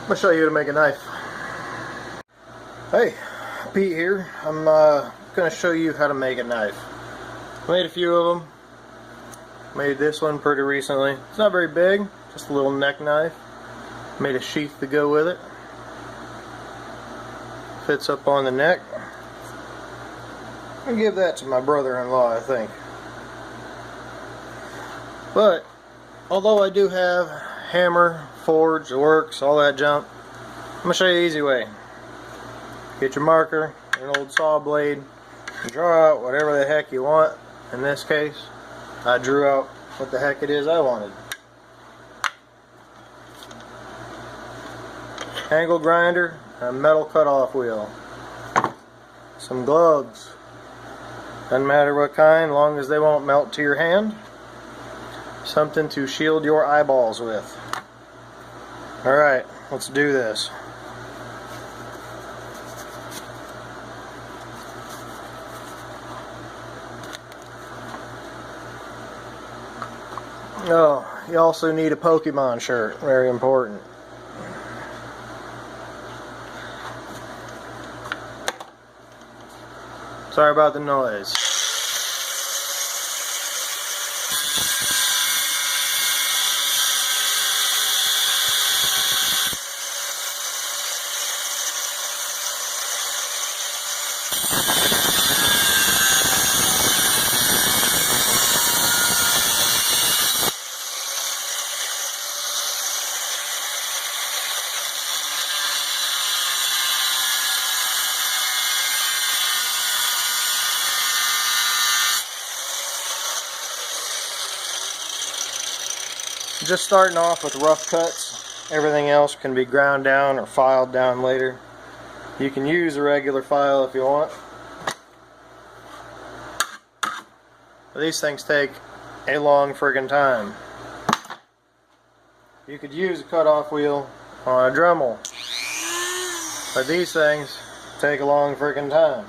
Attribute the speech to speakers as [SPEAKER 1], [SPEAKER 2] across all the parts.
[SPEAKER 1] I'm gonna show you how to make a knife. Hey, Pete here. I'm gonna show you how to make a knife. Made a few of them. Made this one pretty recently. It's not very big, just a little neck knife. Made a sheath to go with it. Fits up on the neck. I'll give that to my brother-in-law, I think. But although I do have hammer, forge, works, all that junk, I'm gonna show you the easy way. Get your marker, an old saw blade, and draw out whatever the heck you want. In this case, I drew out what the heck it is I wanted. Angle grinder, a metal cutoff wheel, some gloves. Doesn't matter what kind, long as they won't melt to your hand. Something to shield your eyeballs with. Alright, let's do this. Oh, you also need a Pokemon shirt, very important. Sorry about the noise. Just starting off with rough cuts. Everything else can be ground down or filed down later. You can use a regular file if you want. But these things take a long friggin' time. You could use a cutoff wheel on a Dremel, but these things take a long friggin' time.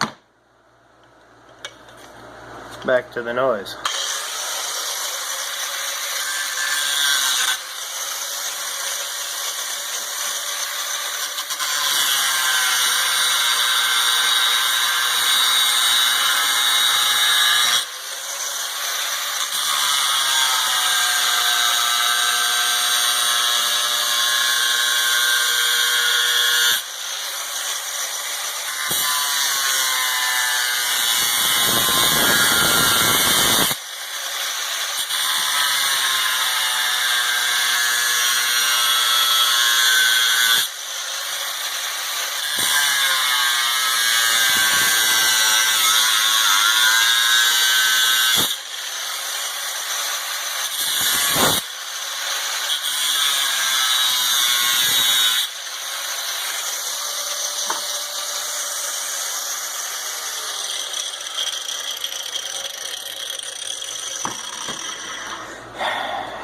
[SPEAKER 1] Back to the noise.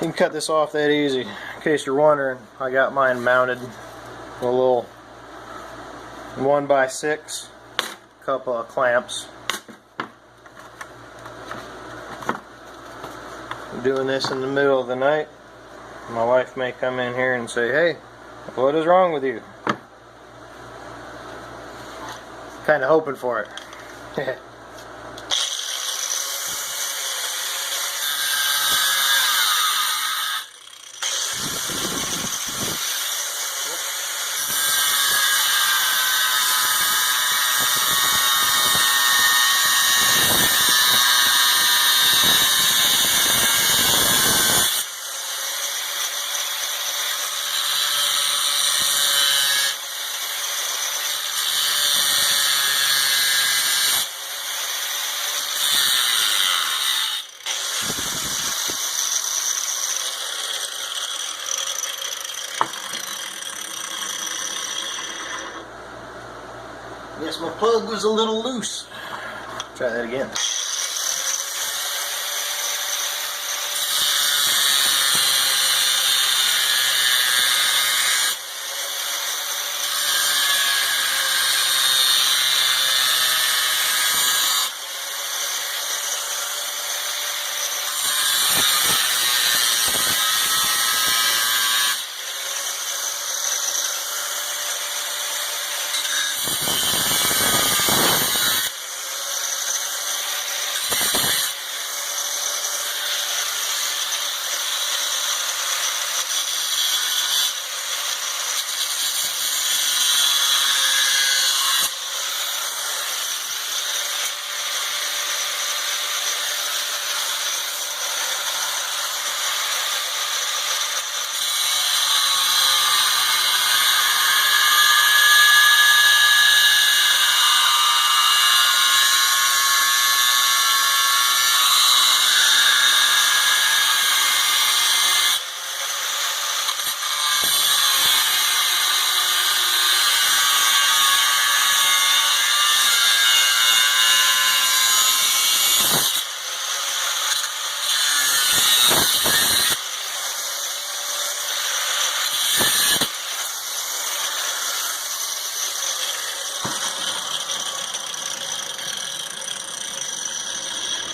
[SPEAKER 1] You can cut this off that easy. In case you're wondering, I got mine mounted with a little 1x6, couple of clamps. I'm doing this in the middle of the night. My wife may come in here and say, "Hey, what is wrong with you?" Kind of hoping for it. Guess my plug was a little loose. Try that again.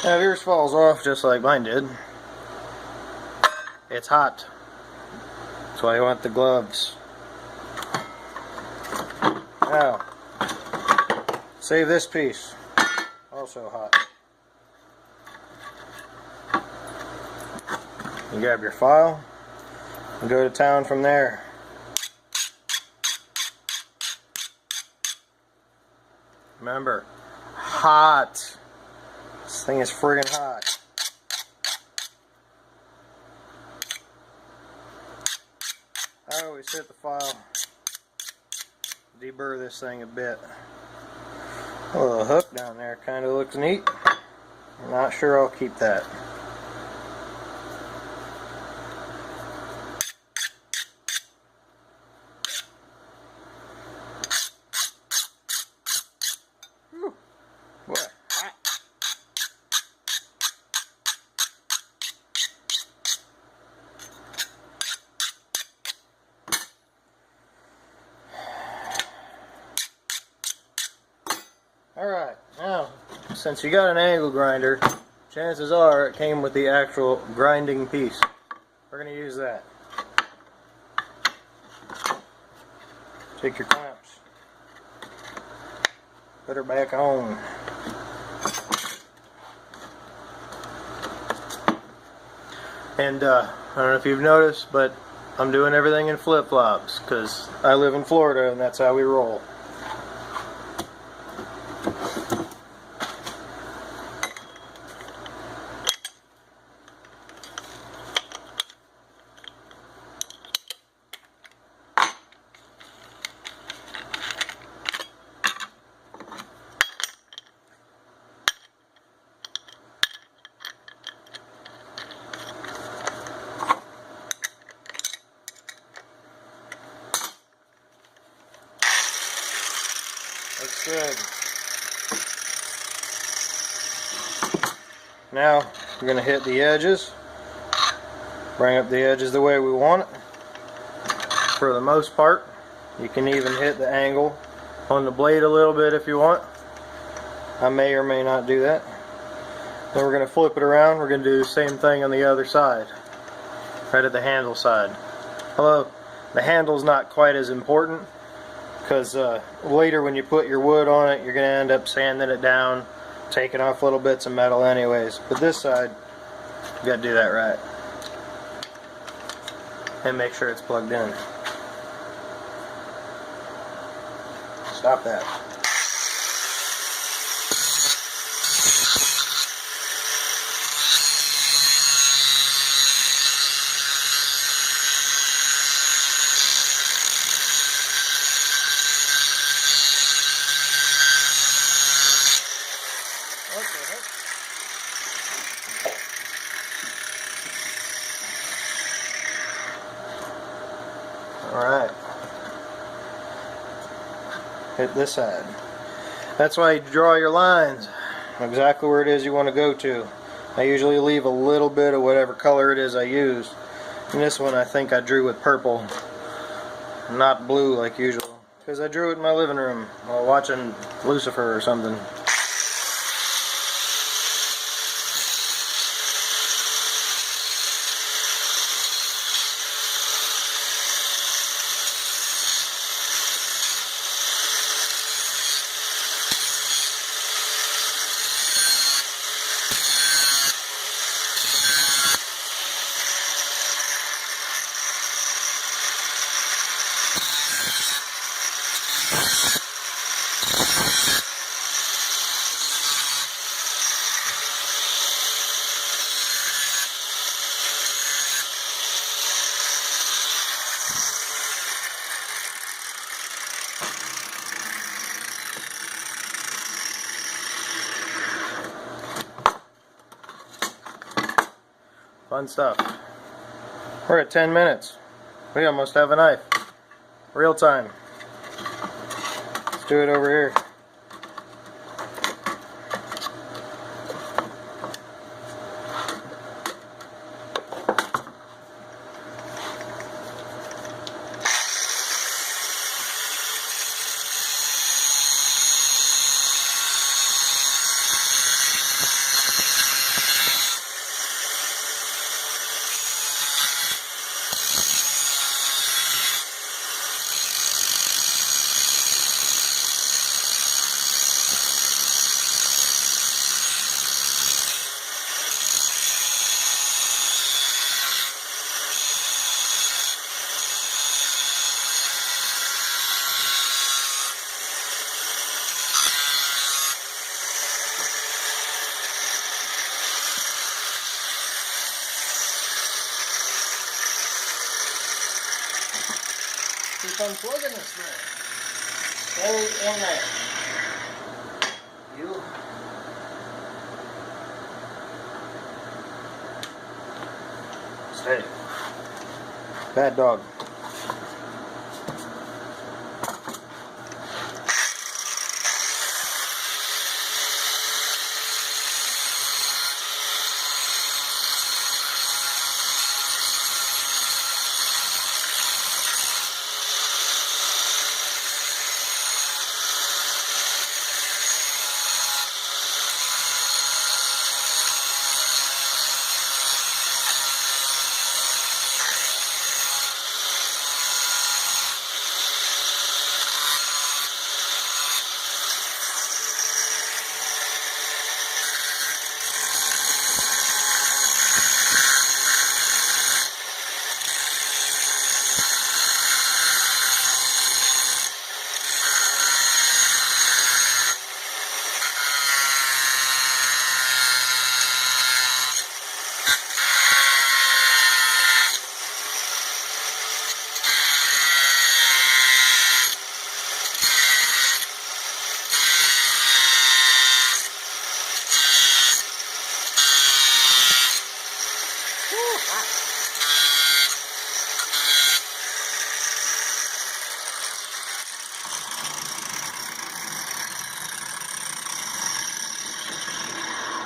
[SPEAKER 1] Now if yours falls off just like mine did, it's hot. That's why you want the gloves. Now, save this piece. Also hot. You grab your file and go to town from there. Remember, hot. This thing is friggin' hot. I always hit the file, deburr this thing a bit. A little hook down there kind of looks neat. I'm not sure I'll keep that. Whew. Boy, hot. Alright, now, since you got an angle grinder, chances are it came with the actual grinding piece. We're going to use that. Take your clamps, put her back on. And I don't know if you've noticed, but I'm doing everything in flip-flops because I live in Florida and that's how we roll. That's good. Now we're going to hit the edges. Bring up the edges the way we want it. For the most part, you can even hit the angle on the blade a little bit if you want. I may or may not do that. Then we're going to flip it around. We're going to do the same thing on the other side. Right at the handle side. Although the handle's not quite as important, because later when you put your wood on it, you're going to end up sanding it down, taking off little bits of metal anyways. But this side, you got to do that right. And make sure it's plugged in. Stop that. Alright. Hit this side. That's why you draw your lines exactly where it is you want to go to. I usually leave a little bit of whatever color it is I use. And this one I think I drew with purple, not blue like usual, because I drew it in my living room while watching Lucifer or something. Fun stuff. We're at 10 minutes. We almost have a knife. Real time. Let's do it over here. Keep unplugging this thing. Stay in there. You. Stay. Bad dog.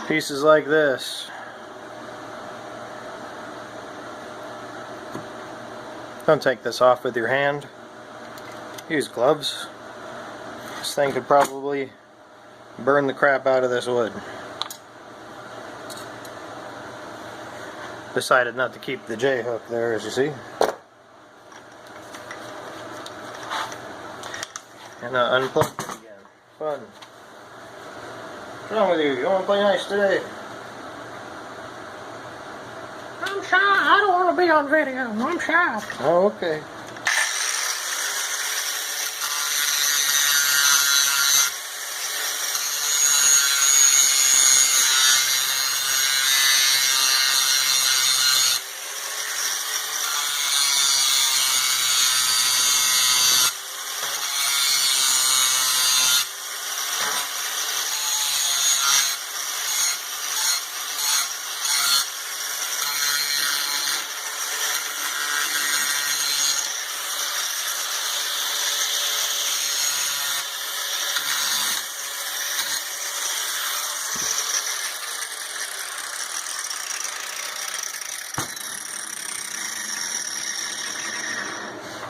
[SPEAKER 1] Pieces like this. Don't take this off with your hand. Use gloves. This thing could probably burn the crap out of this wood. Decided not to keep the J-hook there, as you see. And unplugged it again. Fun. What's wrong with you? You want to play nice today?
[SPEAKER 2] I'm shy. I don't want to be on video. I'm shy.
[SPEAKER 1] Oh, okay.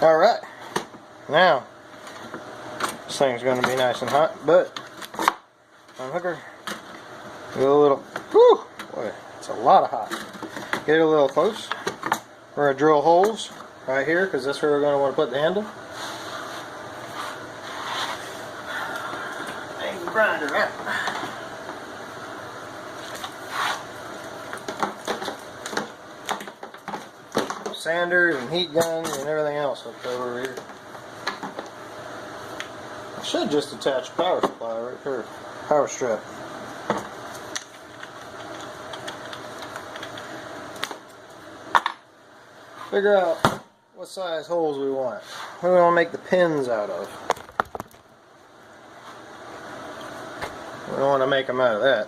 [SPEAKER 1] Alright, now this thing's going to be nice and hot, but unhook her, get a little, whew, boy, it's a lot of hot. Get it a little close. We're going to drill holes right here because that's where we're going to want to put the handle. And grind her out. Sanders and heat guns and everything else hooked over here. I should just attach a power supply right here, power strap. Figure out what size holes we want. What do we want to make the pins out of? We don't want to make them out of that.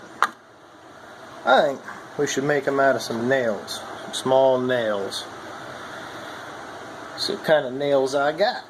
[SPEAKER 1] I think we should make them out of some nails, some small nails. See what kind of nails I got.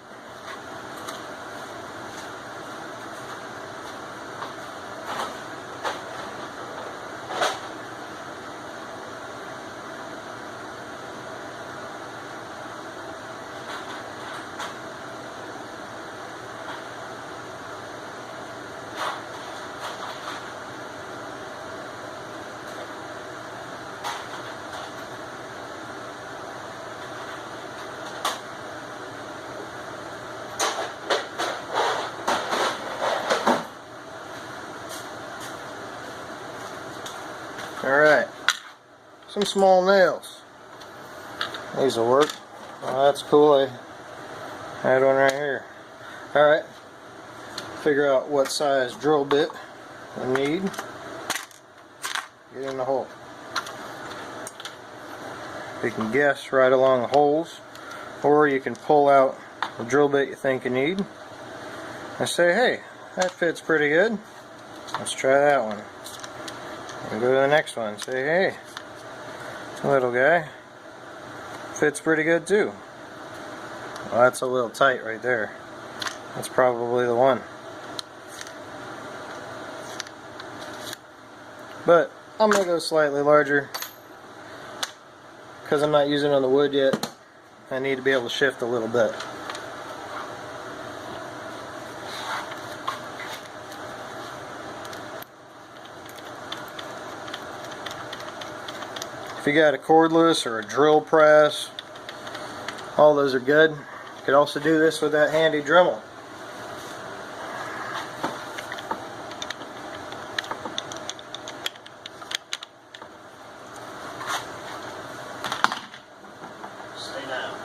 [SPEAKER 1] Alright, some small nails. These will work. Oh, that's cool. I had one right here. Alright, figure out what size drill bit we need. Get in the hole. You can guess right along the holes, or you can pull out the drill bit you think you need. And say, hey, that fits pretty good. Let's try that one. And go to the next one. Say, hey, little guy, fits pretty good too. Well, that's a little tight right there. That's probably the one. But I'm going to go slightly larger because I'm not using it on the wood yet. I need to be able to shift a little bit. If you got a cordless or a drill press, all those are good. You could also do this with that handy Dremel. Stay down.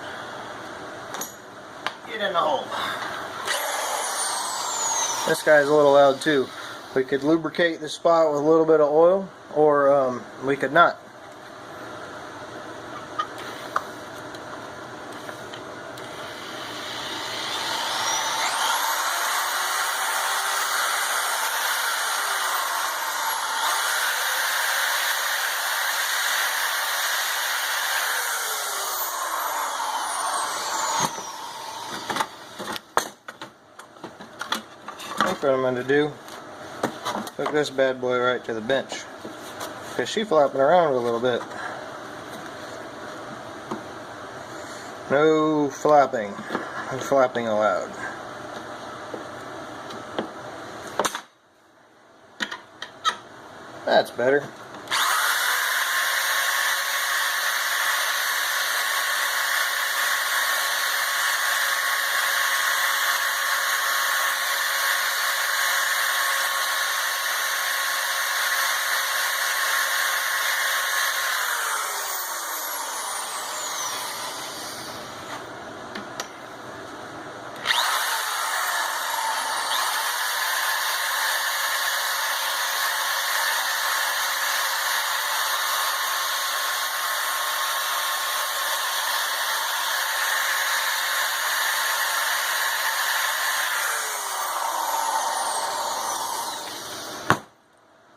[SPEAKER 1] Get in the hole. This guy's a little loud too. We could lubricate the spot with a little bit of oil, or we could not. What I'm going to do, hook this bad boy right to the bench, because she's flapping around a little bit. No flapping, no flapping allowed. That's better.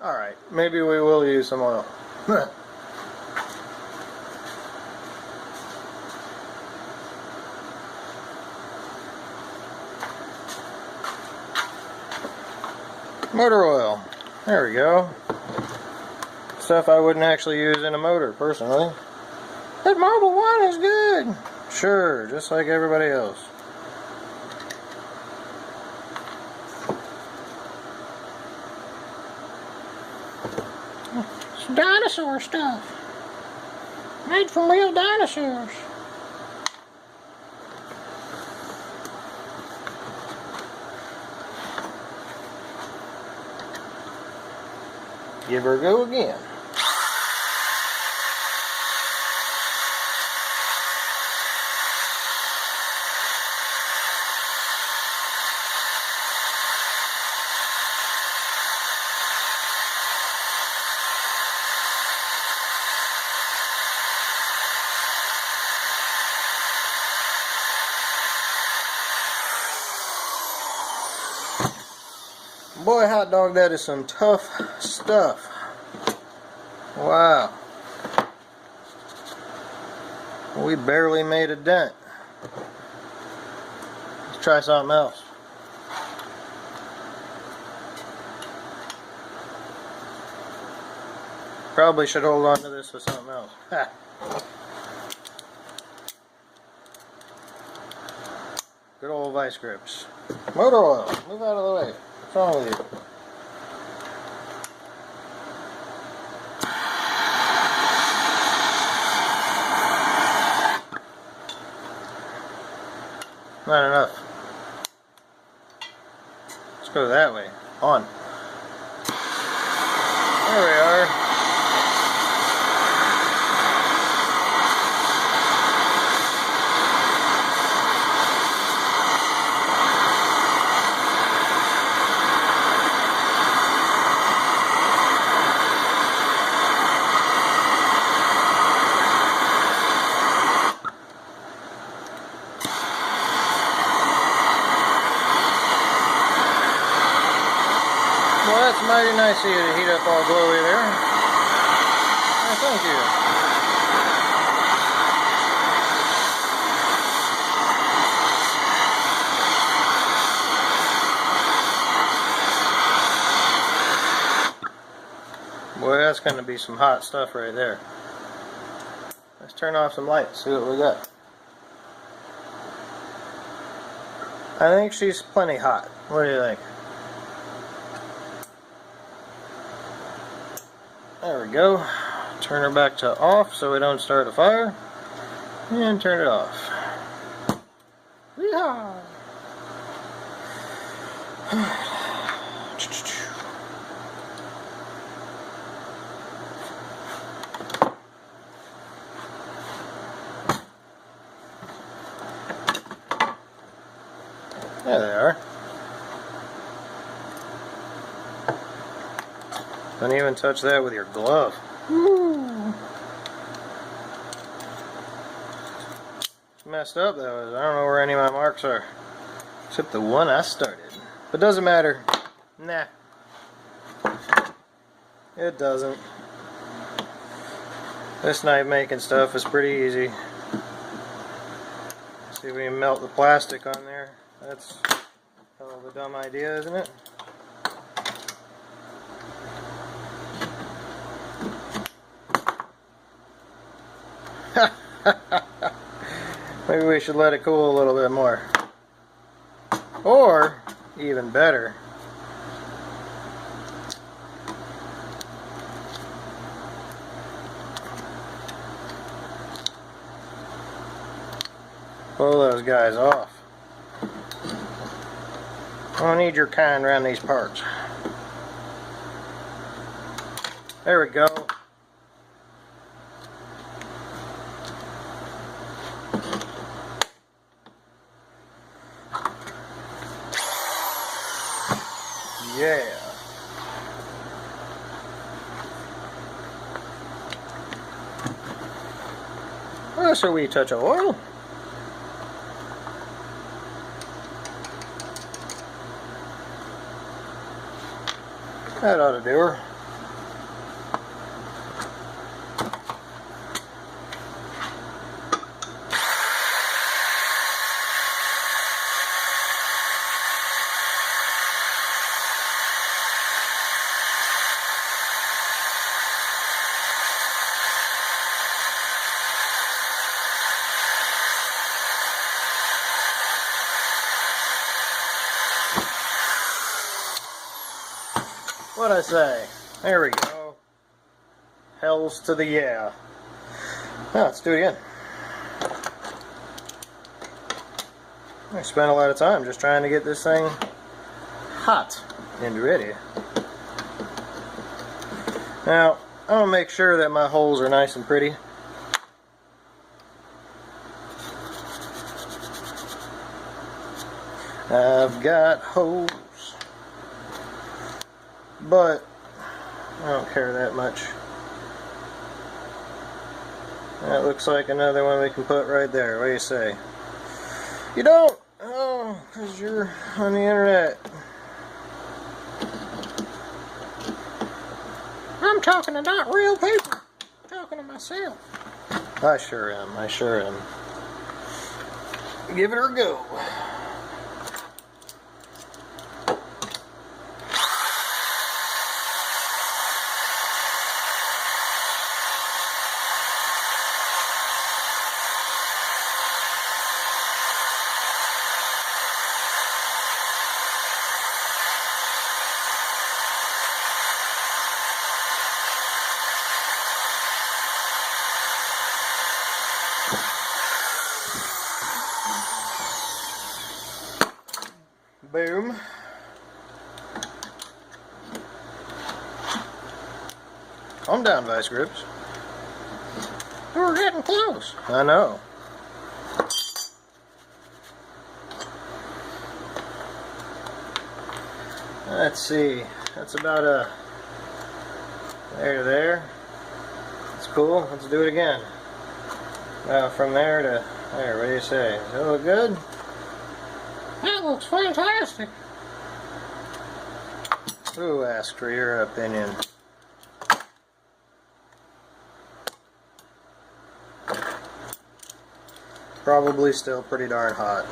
[SPEAKER 1] Alright, maybe we will use some oil. Motor oil. There we go. Stuff I wouldn't actually use in a motor, personally. That Marble One is good. Sure, just like everybody else.
[SPEAKER 2] It's dinosaur stuff. Made from real dinosaurs.
[SPEAKER 1] Give her a go again. Boy, hot dog, that is some tough stuff. Wow. We barely made a dent. Let's try something else. Probably should hold on to this with something else. Ha. Good old vice grips. Motor oil, move out of the way. What's wrong with you? Not enough. Let's go that way. On. There we are. That's mighty nice of you to heat up all glowy there. Oh, thank you. Boy, that's going to be some hot stuff right there. Let's turn off some lights, see what we got. I think she's plenty hot. What do you think? There we go. Turn her back to off so we don't start a fire. And turn it off. Yeehaw! There they are. Don't even touch that with your glove. What's messed up though is I don't know where any of my marks are. Except the one I started. But doesn't matter. Nah. It doesn't. This knife making stuff is pretty easy. See if we can melt the plastic on there. That's a hell of a dumb idea, isn't it? Maybe we should let it cool a little bit more. Or, even better, pull those guys off. I don't need your kind around these parts. There we go. Yeah. Well, so we touch of oil. That ought to do her. What'd I say? There we go. Hells to the yeah. Now let's do it again. I spent a lot of time just trying to get this thing hot and ready. Now, I'm going to make sure that my holes are nice and pretty. I've got holes, but I don't care that much. That looks like another one we can put right there. What do you say? You don't? Oh, because you're on the internet.
[SPEAKER 2] I'm talking to not real people. I'm talking to myself.
[SPEAKER 1] I sure am. I sure am. Give it a go. Boom. Calm down, Vice Grips.
[SPEAKER 2] We're getting close.
[SPEAKER 1] I know. Let's see. That's about a there to there. That's cool. Let's do it again. Now from there to there. What do you say? Does that look good?
[SPEAKER 2] That looks fantastic.
[SPEAKER 1] Who asked for your opinion? Probably still pretty darn hot.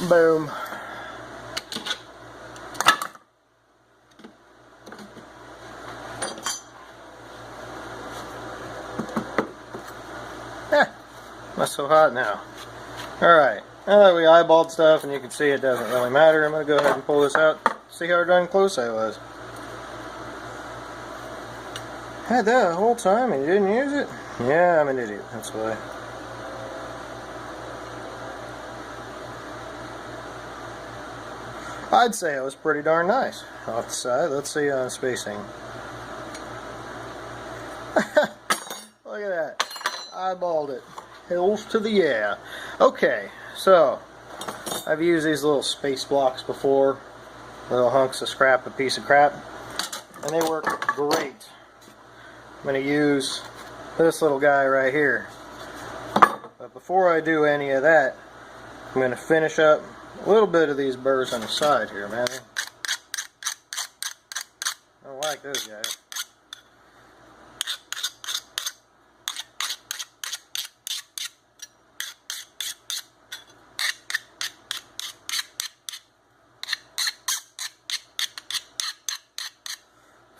[SPEAKER 1] Boom. Not so hot now. Alright, now that we eyeballed stuff and you can see it doesn't really matter, I'm going to go ahead and pull this out, see how darn close I was. Had that the whole time and you didn't use it? Yeah, I'm an idiot, that's why. I'd say it was pretty darn nice. Off the side, let's see on spacing. Look at that. Eyeballed it. Hills to the yeah. Okay, so I've used these little space blocks before. Little hunks of scrap, a piece of crap. And they work great. I'm going to use this little guy right here. But before I do any of that, I'm going to finish up a little bit of these burrs on the side here, man. I don't like those guys.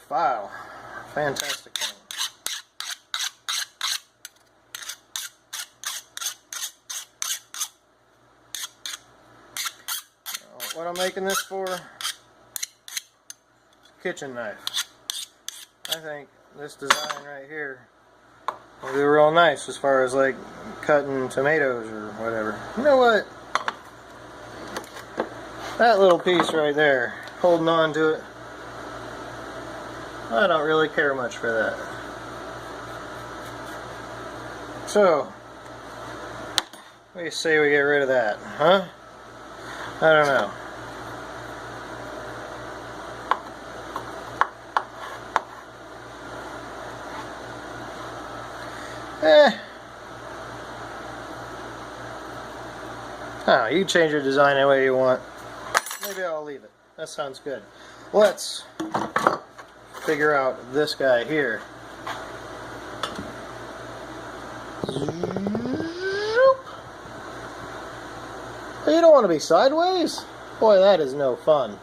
[SPEAKER 1] Wow, fantastic thing. What I'm making this for? Kitchen knife. I think this design right here will be real nice as far as like cutting tomatoes or whatever. You know what? That little piece right there, holding on to it, I don't really care much for that. So, what do you say we get rid of that, huh? I don't know. Oh, you can change your design any way you want. Maybe I'll leave it. That sounds good. Let's figure out this guy here. You don't want to be sideways? Boy, that is no fun.